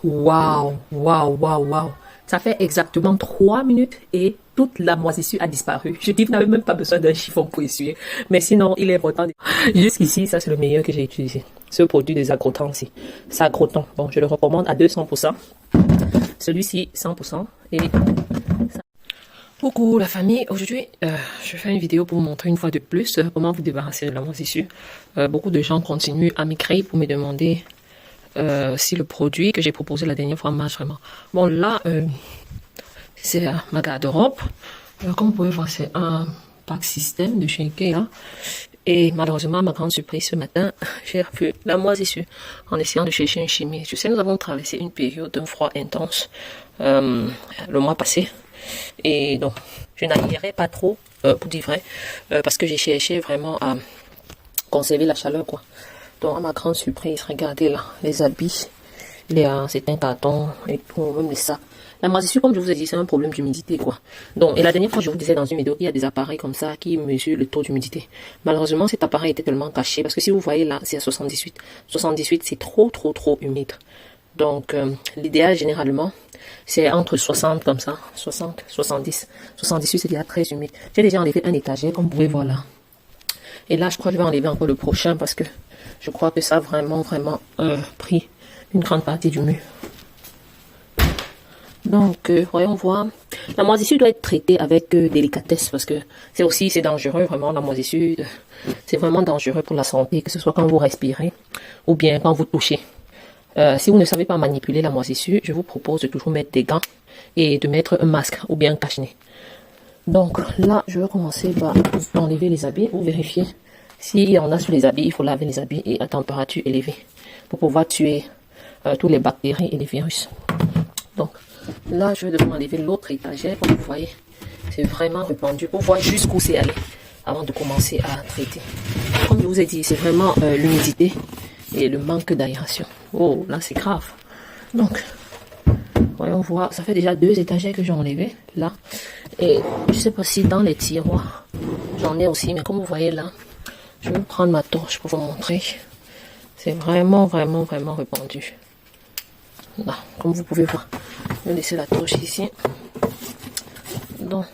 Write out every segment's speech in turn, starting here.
Waouh, waouh, waouh, waouh. Ça fait exactement 3 minutes et toute la moisissure a disparu. Je dis, vous n'avez même pas besoin d'un chiffon pour essuyer. Mais sinon, il est important. Jusqu'ici, ça c'est le meilleur que j'ai utilisé. Ce produit des agrotans ici. Sagrotan. Bon, je le recommande à 200%. Celui-ci, 100%. Et coucou la famille, aujourd'hui je fais une vidéo pour vous montrer une fois de plus comment vous débarrasser de la moisissure. Beaucoup de gens continuent à m'écrire pour me demander si le produit que j'ai proposé la dernière fois marche vraiment. Bon là, c'est ma garde-robe. Comme vous pouvez voir, c'est un pack système de chez Ikea. Et malheureusement, ma grande surprise ce matin, j'ai vu la moisissure en essayant de chercher une chimie. Je sais, nous avons traversé une période d'un froid intense le mois passé. Et donc, je n'aillerai pas trop, pour dire vrai, parce que j'ai cherché vraiment à conserver la chaleur, quoi. Donc, à ma grande surprise, regardez là, les habits, c'est un carton et tout, même les sacs. La moisissure, comme je vous ai dit, c'est un problème d'humidité, quoi. Donc, et la dernière fois, je vous disais dans une vidéo qu'il y a des appareils comme ça qui mesurent le taux d'humidité. Malheureusement, cet appareil était tellement caché, parce que si vous voyez là, c'est à 78. 78, c'est trop humide. Donc, l'idéal, généralement, c'est entre 60 comme ça, 60, 70. 78, c'est déjà très humide. J'ai déjà enlevé un étagère, comme vous pouvez voir là. Et là, je crois que je vais enlever encore le prochain, parce que je crois que ça a vraiment pris une grande partie du mur. Donc, voyons voir. La moisissure doit être traitée avec délicatesse, parce que c'est dangereux, vraiment, la moisissure. C'est vraiment dangereux pour la santé, que ce soit quand vous respirez, ou bien quand vous touchez. Si vous ne savez pas manipuler la moisissure, je vous propose de toujours mettre des gants et de mettre un masque ou bien un cache-nez. Donc là, je vais commencer par enlever les habits ou vérifier s'il y en a sur les habits. Il faut laver les habits et à température élevée pour pouvoir tuer tous les bactéries et les virus. Donc là, je vais devoir enlever l'autre étagère. Comme vous voyez, c'est vraiment répandu pour voir jusqu'où c'est allé avant de commencer à traiter. Comme je vous ai dit, c'est vraiment l'humidité et le manque d'aération. Oh, là, c'est grave. Donc, voyons voir. Ça fait déjà 2 étagères que j'ai enlevé là. Et je sais pas si dans les tiroirs, j'en ai aussi. Mais comme vous voyez là, je vais prendre ma torche pour vous montrer. C'est vraiment répandu. Là, comme vous pouvez voir. Je vais laisser la torche ici. Donc,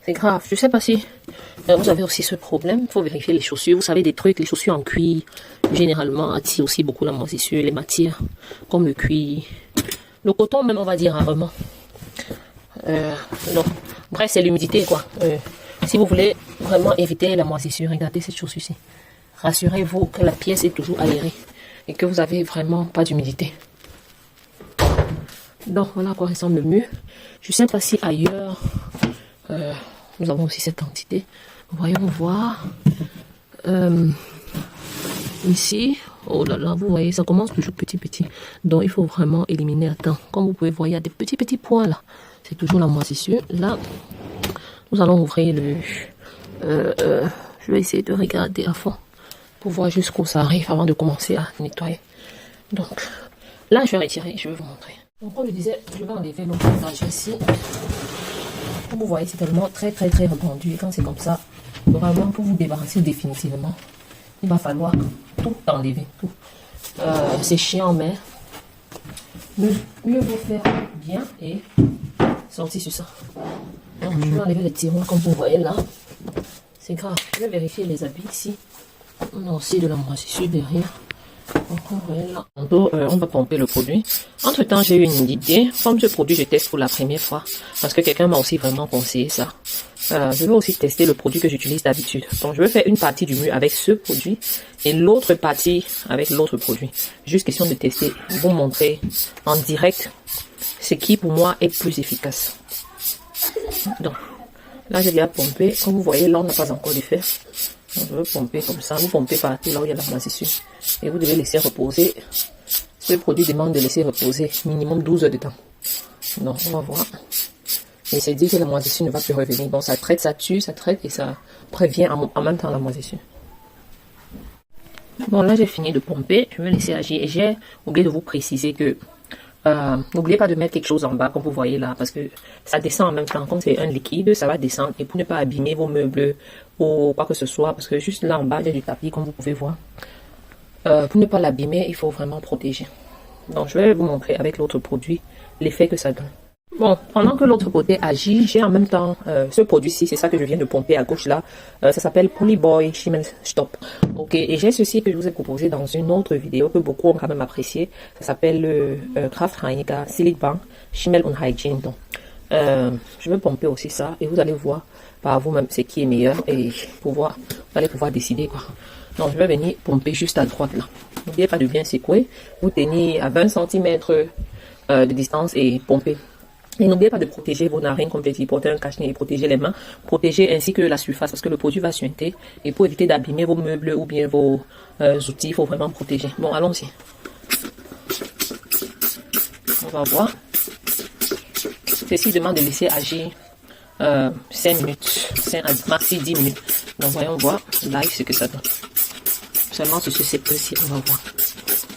c'est grave. Je sais pas si vous avez aussi ce problème. Il faut vérifier les chaussures. Vous savez, des trucs, les chaussures en cuir, généralement, attirent aussi beaucoup la moisissure. Les matières, comme le cuir. Le coton, même, on va dire rarement. Non. Bref, c'est l'humidité, quoi. Si vous voulez vraiment éviter la moisissure, regardez cette chaussure-ci. Rassurez-vous que la pièce est toujours aérée et que vous avez vraiment pas d'humidité. Donc, voilà à quoi ressemble le mur. Je sais pas si ailleurs, nous avons aussi cette quantité. Voyons voir. Ici, oh là là, vous voyez, ça commence toujours petit. Donc, il faut vraiment éliminer à temps. Comme vous pouvez voir, il y a des petits points là. C'est toujours la moisissure. Là, nous allons ouvrir le... je vais essayer de regarder à fond pour voir jusqu'où ça arrive avant de commencer à nettoyer. Donc, là, je vais retirer, je vais vous montrer. Donc, comme je disais, je vais enlever l'autre étagère ici. Comme vous voyez, c'est tellement très répandu. Et quand c'est comme ça, vraiment, pour vous débarrasser définitivement, il va falloir tout enlever. Tout. C'est chiant, mais mieux vaut faire bien et sortir sur ça. Donc, je vais enlever les tiroirs, comme vous voyez là. C'est grave. Je vais vérifier les habits ici. On a aussi de la moisissure derrière. Donc, vous voyez là. Tantôt, on va pomper le produit. Entre temps, j'ai eu une idée. Comme ce produit, je teste pour la première fois. Parce que quelqu'un m'a aussi vraiment conseillé ça. Je vais aussi tester le produit que j'utilise d'habitude. Donc, je vais faire une partie du mur avec ce produit et l'autre partie avec l'autre produit. Juste question de tester, vous montrer en direct ce qui pour moi est plus efficace. Donc, là, j'ai déjà pompé. Comme vous voyez, là, on n'a pas encore de fer. Donc, je vais pomper comme ça. Vous pompez partout là où il y a la moisissure. Et vous devez laisser reposer. Ce produit demande de laisser reposer minimum 12 heures de temps. Donc, on va voir. Et c'est dit que la moisissure ne va plus revenir. Bon, ça traite, ça tue, ça traite et ça prévient en même temps la moisissure. Bon, là, j'ai fini de pomper. Je vais laisser agir. Et j'ai oublié de vous préciser que n'oubliez pas de mettre quelque chose en bas, comme vous voyez là, parce que ça descend en même temps. Comme c'est un liquide, ça va descendre. Et pour ne pas abîmer vos meubles ou quoi que ce soit, parce que juste là en bas, j'ai du tapis, comme vous pouvez voir. Pour ne pas l'abîmer, il faut vraiment protéger. Donc, je vais vous montrer avec l'autre produit l'effet que ça donne. Bon, pendant que l'autre côté agit, j'ai en même temps ce produit-ci, c'est ça que je viens de pomper à gauche là. Ça s'appelle Polyboy Schimmel Stop. Ok, et j'ai ceci que je vous ai proposé dans une autre vidéo que beaucoup ont quand même apprécié. Ça s'appelle Kraft Reiniger Silic Bank Schimmel und Hygiene. Donc, je vais pomper aussi ça et vous allez voir par vous-même ce qui est meilleur et vous allez pouvoir décider quoi. Donc, je vais venir pomper juste à droite là. N'oubliez pas de bien secouer. Vous tenez à 20 cm de distance et pomper. Et n'oubliez pas de protéger vos narines, comme je dis, porter un cache-nez et protéger les mains. Protéger ainsi que la surface parce que le produit va suinter. Et pour éviter d'abîmer vos meubles ou bien vos outils, il faut vraiment protéger. Bon, allons-y. On va voir. Ceci demande de laisser agir 5 minutes, maxi 10 minutes. Donc voyons voir live ce que ça donne. Seulement sur ce CP-ci, on va voir.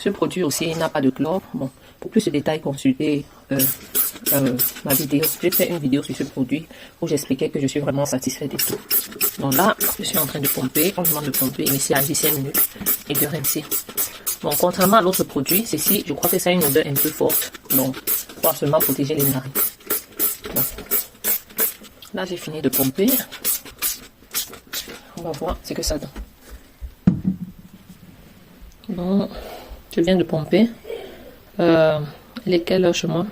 Ce produit aussi n'a pas de chlore. Bon, pour plus de détails, consultez ma vidéo. J'ai fait une vidéo sur ce produit où j'expliquais que je suis vraiment satisfaite de tout. Donc là, je suis en train de pomper. On demande de pomper, laisser agir 5 minutes et de rincer. Bon, contrairement à l'autre produit, ceci, je crois que ça a une odeur un peu forte. Donc, pour seulement protéger les narines. Bon. Là, j'ai fini de pomper. On va voir ce que ça donne. Bon, je viens de pomper. Lesquels chez moi?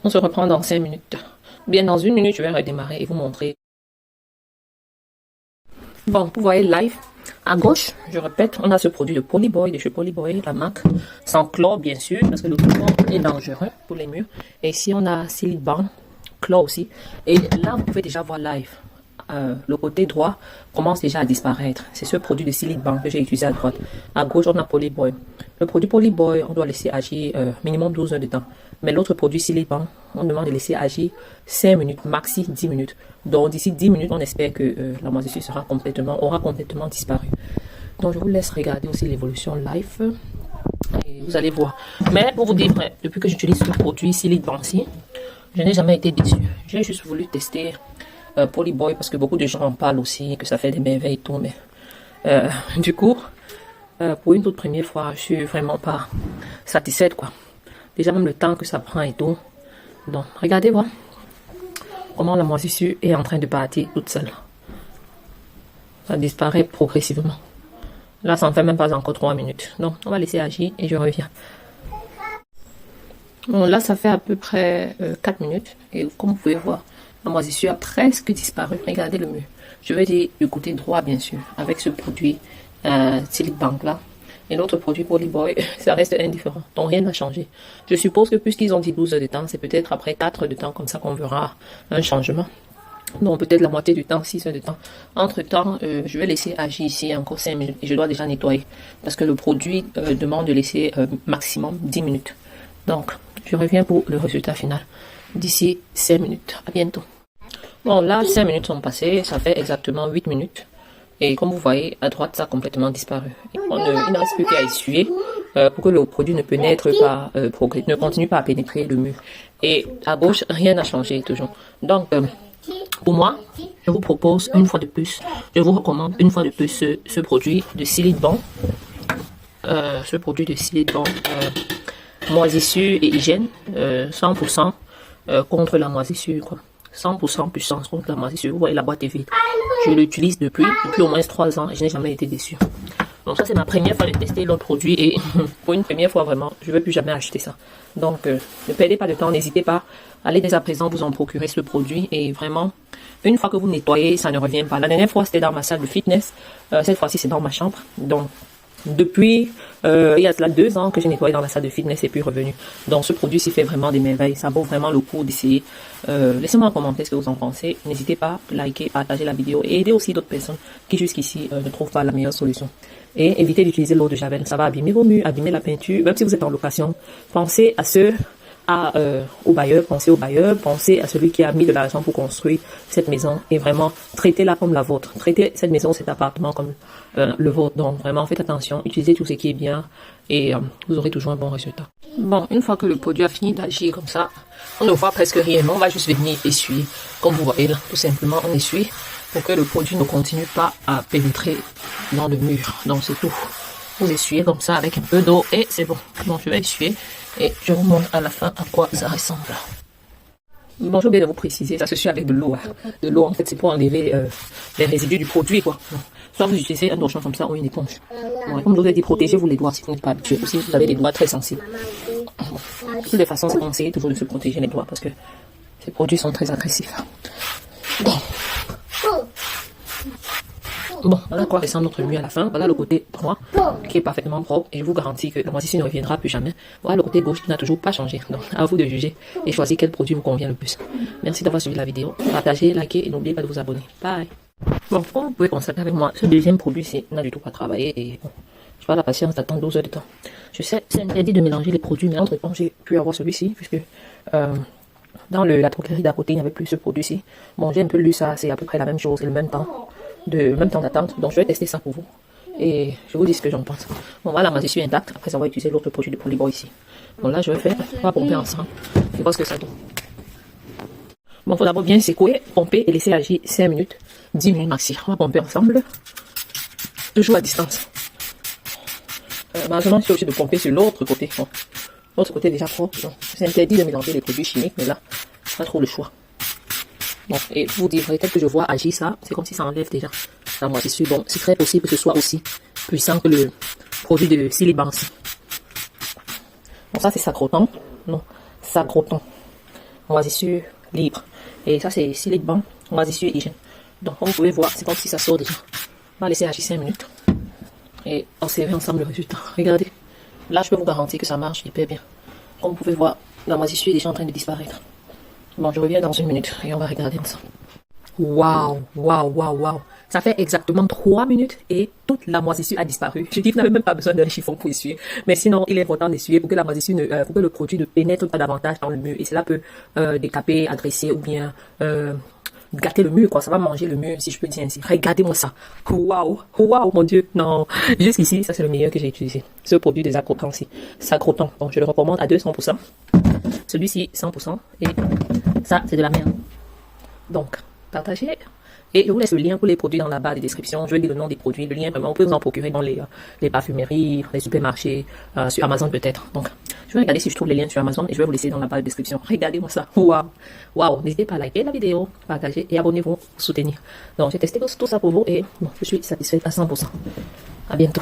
On se reprend dans 5 minutes. Bien, dans 1 minute, je vais redémarrer et vous montrer. Bon, vous voyez live. À gauche, je répète, on a ce produit de Polyboy, de chez Polyboy, la marque, sans chlore bien sûr, parce que le chlore est dangereux pour les murs. Et ici, on a Silic Bank, chlore aussi. Et là, vous pouvez déjà voir live. Le côté droit commence déjà à disparaître. C'est ce produit de Silic Bank que j'ai utilisé à droite. À gauche, on a Polyboy. Le produit Polyboy, on doit laisser agir minimum 12 heures de temps. Mais l'autre produit Silic Bank, on demande de laisser agir 5 minutes, maxi 10 minutes. Donc d'ici 10 minutes, on espère que la moisissure aura complètement disparu. Donc je vous laisse regarder aussi l'évolution live. Et vous allez voir. Mais pour vous dire, depuis que j'utilise ce produit Silic Bank, je n'ai jamais été déçu. J'ai juste voulu tester Polyboy parce que beaucoup de gens en parlent aussi, que ça fait des merveilles et tout. Mais du coup, pour une toute première fois, je suis vraiment pas satisfaite quoi. Déjà même le temps que ça prend et tout. Donc regardez voir comment la moisissure est en train de partir toute seule. Ça disparaît progressivement. Là, ça ne fait même pas encore 3 minutes. Donc on va laisser agir et je reviens. Bon, là, ça fait à peu près 4 minutes. Et comme vous pouvez voir, la moisissure a presque disparu. Regardez le mur. Je vais dire du côté droit, bien sûr, avec ce produit Silic Bank là. Et l'autre produit Polyboy, ça reste indifférent. Donc rien n'a changé. Je suppose que puisqu'ils ont dit 12 heures de temps, c'est peut-être après 4 heures de temps comme ça qu'on verra un changement. Donc peut-être la moitié du temps, 6 heures de temps. Entre temps, je vais laisser agir ici encore 5 minutes. Et je dois déjà nettoyer. Parce que le produit demande de laisser maximum 10 minutes. Donc je reviens pour le résultat final. D'ici 5 minutes. À bientôt. Bon là, 5 minutes sont passées. Ça fait exactement 8 minutes. Et comme vous voyez, à droite, ça a complètement disparu. Il ne reste plus qu'à essuyer pour que le produit ne ne continue pas à pénétrer le mur. Et à gauche, rien n'a changé toujours. Donc, pour moi, je vous propose une fois de plus, je vous recommande une fois de plus ce produit de Silic Bank. Ce produit de Silic Bank, moisissure et hygiène, 100% contre la moisissure, quoi. 100% puissance contre la moisissure. Vous voyez, la boîte est vide. Je l'utilise depuis au moins 3 ans et je n'ai jamais été déçu. Donc ça, c'est ma première fois de tester l'autre produit et pour une première fois, vraiment, je ne vais plus jamais acheter ça. Donc, ne perdez pas de temps, n'hésitez pas. Allez dès à présent vous en procurer ce produit et vraiment, une fois que vous nettoyez, ça ne revient pas. La dernière fois, c'était dans ma salle de fitness. Cette fois-ci, c'est dans ma chambre. Donc, depuis il y a cela 2 ans que j'ai nettoyé dans la salle de fitness et puis revenu. Donc ce produit s'y fait vraiment des merveilles. Ça vaut vraiment le coup d'essayer. Laissez-moi en commentaire ce que vous en pensez. N'hésitez pas à liker, partager la vidéo et aider aussi d'autres personnes qui jusqu'ici ne trouvent pas la meilleure solution. Et évitez d'utiliser l'eau de javel. Ça va abîmer vos murs, abîmer la peinture. Même si vous êtes en location, pensez à au bailleur, pensez au bailleur, pensez à celui qui a mis de l'argent pour construire cette maison et vraiment traitez-la comme la vôtre. Traitez cette maison, cet appartement comme le vôtre. Donc vraiment faites attention, utilisez tout ce qui est bien et vous aurez toujours un bon résultat. Bon, une fois que le produit a fini d'agir comme ça, on ne voit presque rien. On va juste venir essuyer. Comme vous voyez là, tout simplement on essuie pour que le produit ne continue pas à pénétrer dans le mur. Donc c'est tout. Vous essuyez comme ça avec un peu d'eau et c'est bon. Donc je vais essuyer et je vous montre à la fin à quoi ça ressemble. Bon, j'ai oublié de vous préciser, ça se suit avec de l'eau. Hein. De l'eau, en fait, c'est pour enlever les résidus du produit, quoi. Donc, soit vous utilisez un torchon comme ça ou une éponge. Bon, comme je vous ai dit, protégez-vous les doigts si vous n'êtes pas habitué. Ou si vous avez des doigts très sensibles. Bon. De toutes les façons, c'est conseillé toujours de se protéger les doigts parce que ces produits sont très agressifs. Bon. Bon, voilà à quoi ressemble notre mue à la fin. Voilà le côté droit qui est parfaitement propre et je vous garantis que la moisissure ne reviendra plus jamais. Voilà le côté gauche qui n'a toujours pas changé. Donc, à vous de juger et choisir quel produit vous convient le plus. Merci d'avoir suivi la vidéo. Partagez, likez et n'oubliez pas de vous abonner. Bye. Bon, comme vous pouvez constater avec moi, ce deuxième produit-ci n'a du tout pas travaillé et bon, je n'ai pas la patience d'attendre 12 heures de temps. Je sais, c'est interdit de mélanger les produits, mais entre-temps, j'ai pu avoir celui-ci puisque dans la droguerie d'à côté, il n'y avait plus ce produit-ci. Bon, j'ai un peu lu ça, c'est à peu près la même chose et le même temps d'attente. Donc, je vais tester ça pour vous. Et je vous dis ce que j'en pense. Bon, voilà, moi, je suis intacte après avoir utilisé l'autre produit de Polyboy ici. Bon, là, je vais faire, on va pomper ensemble. Je vois ce que ça donne. Bon, il faut d'abord bien secouer, pomper et laisser agir 5 minutes, 10 minutes maxi. On va pomper ensemble. Toujours à distance. Maintenant, je suis obligé de pomper sur l'autre côté. Bon, l'autre côté est déjà propre. C'est interdit de mélanger les produits chimiques, mais là, pas trop le choix. Bon, et vous direz, tel que je vois agir ça, c'est comme si ça enlève déjà la moisissure. Bon, c'est très possible que ce soit aussi puissant que le produit de Siliban. Bon, ça c'est sacrotant. Non, sacrotant. Moisissure libre. Et ça c'est Siliban, moisissure hygiène. Donc, comme vous pouvez voir, c'est comme si ça sort déjà. On va laisser agir 5 minutes. Et observer ensemble le résultat. Regardez. Là, je peux vous garantir que ça marche hyper bien. Comme vous pouvez voir, la moisissure est déjà en train de disparaître. Bon, je reviens dans 1 minute et on va regarder ensemble. Waouh, waouh, waouh, waouh. Ça fait exactement 3 minutes et toute la moisissure a disparu. Je dis que vous n'avez même pas besoin d'un chiffon pour essuyer. Mais sinon, il est important d'essuyer pour que la moisissure pour que le produit ne pénètre pas davantage dans le mur. Et cela peut décaper, agresser ou bien gâter le mur, quoi. Ça va manger le mur, si je peux dire ainsi. Regardez-moi ça. Waouh, waouh, mon Dieu. Non. Jusqu'ici, ça c'est le meilleur que j'ai utilisé. Ce produit des accrotants-ci. Sacrotant. Donc, je le recommande à 200%. Celui-ci, 100%. Et ça, c'est de la merde. Donc, partagez. Et je vous laisse le lien pour les produits dans la barre de description. Je vais dire le nom des produits. Le lien, vraiment, on peut vous en procurer dans les parfumeries, les supermarchés, sur Amazon peut-être. Donc, je vais regarder si je trouve les liens sur Amazon et je vais vous laisser dans la barre de description. Regardez-moi ça. Waouh. Waouh. N'hésitez pas à liker la vidéo, partager et abonnez-vous pour soutenir. Donc, j'ai testé tout ça pour vous et bon, je suis satisfaite à 100%. À bientôt.